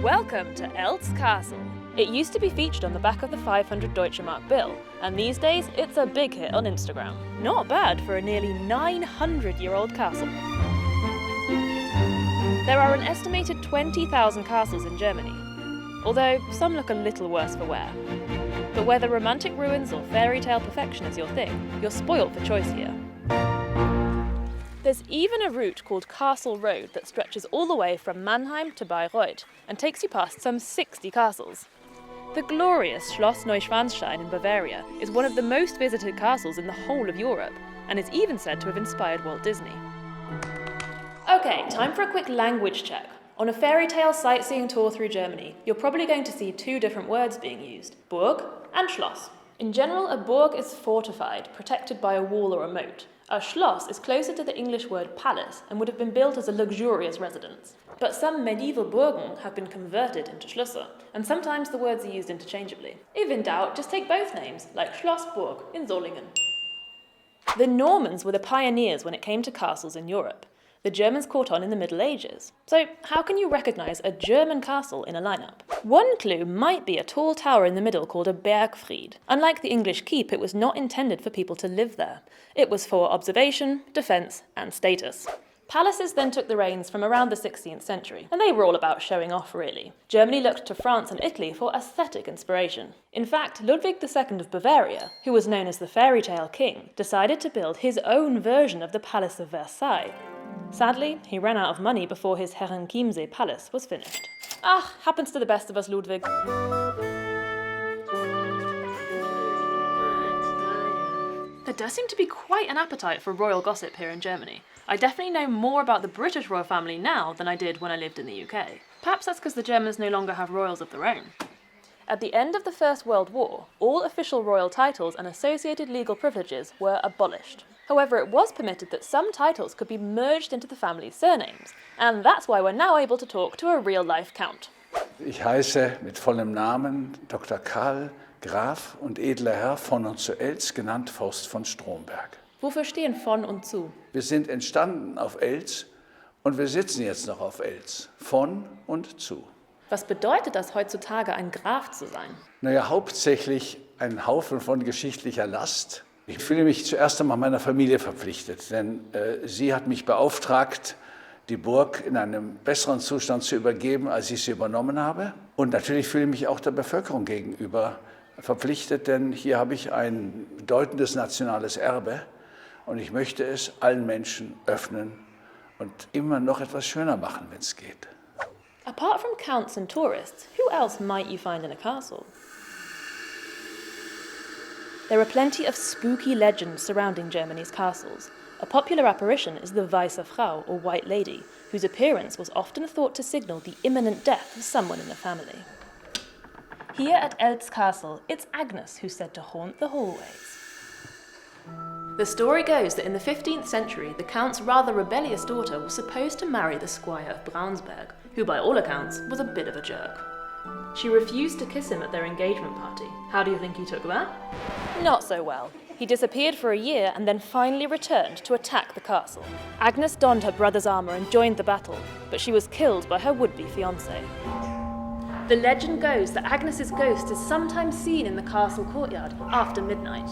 Welcome to Elt's Castle. It used to be featured on the back of the 500 Deutsche Mark bill, and these days it's a big hit on Instagram. Not bad for a nearly 900-year-old castle. There are an estimated 20,000 castles in Germany, although some look a little worse for wear. But whether romantic ruins or fairy tale perfection is your thing, you're spoilt for choice here. There's even a route called Castle Road that stretches all the way from Mannheim to Bayreuth and takes you past some 60 castles. The glorious Schloss Neuschwanstein in Bavaria is one of the most visited castles in the whole of Europe, and is even said to have inspired Walt Disney. Okay, time for a quick language check. On a fairy tale sightseeing tour through Germany, you're probably going to see two different words being used, Burg and Schloss. In general, a Burg is fortified, protected by a wall or a moat. A Schloss is closer to the English word palace and would have been built as a luxurious residence. But some medieval Burgen have been converted into Schlösser, and sometimes the words are used interchangeably. If in doubt, just take both names, like Schloss Burg in Solingen. The Normans were the pioneers when it came to castles in Europe. The Germans caught on in the Middle Ages. So how can you recognise a German castle in a lineup? One clue might be a tall tower in the middle called a Bergfried. Unlike the English keep, it was not intended for people to live there. It was for observation, defence and status. Palaces then took the reins from around the 16th century, and they were all about showing off, really. Germany looked to France and Italy for aesthetic inspiration. In fact, Ludwig II of Bavaria, who was known as the fairy tale king, decided to build his own version of the Palace of Versailles. Sadly, he ran out of money before his Herrenchiemsee palace was finished. Happens to the best of us, Ludwig. There does seem to be quite an appetite for royal gossip here in Germany. I definitely know more about the British royal family now than I did when I lived in the UK. Perhaps that's because the Germans no longer have royals of their own. At the end of the First World War, all official royal titles and associated legal privileges were abolished. However, it was permitted that some titles could be merged into the family's surnames, and that's why we're now able to talk to a real-life count. Ich heiße mit vollem Namen Dr. Karl Graf und edler Herr von und zu Elz, genannt Forst von Stromberg. Wofür stehen von und zu? Wir sind entstanden auf Elz und wir sitzen jetzt noch auf Elz. Von und zu. Was bedeutet das heutzutage, ein Graf zu sein? Naja, hauptsächlich ein Haufen von geschichtlicher Last. Ich fühle mich zuerst einmal meiner Familie verpflichtet, denn sie hat mich beauftragt, die Burg in einem besseren Zustand zu übergeben, als ich sie übernommen habe. Und natürlich fühle ich mich auch der Bevölkerung gegenüber verpflichtet, denn hier habe ich ein bedeutendes nationales Erbe und ich möchte es allen Menschen öffnen und immer noch etwas schöner machen, wenn es geht. Apart from counts and tourists, who else might you find in a castle? There are plenty of spooky legends surrounding Germany's castles. A popular apparition is the Weiße Frau, or White Lady, whose appearance was often thought to signal the imminent death of someone in the family. Here at Elt's Castle, it's Agnes who's said to haunt the hallways. The story goes that in the 15th century, the Count's rather rebellious daughter was supposed to marry the Squire of Braunsberg, who by all accounts was a bit of a jerk. She refused to kiss him at their engagement party. How do you think he took that? Not so well. He disappeared for a year and then finally returned to attack the castle. Agnes donned her brother's armour and joined the battle, but she was killed by her would-be fiancé. The legend goes that Agnes's ghost is sometimes seen in the castle courtyard after midnight.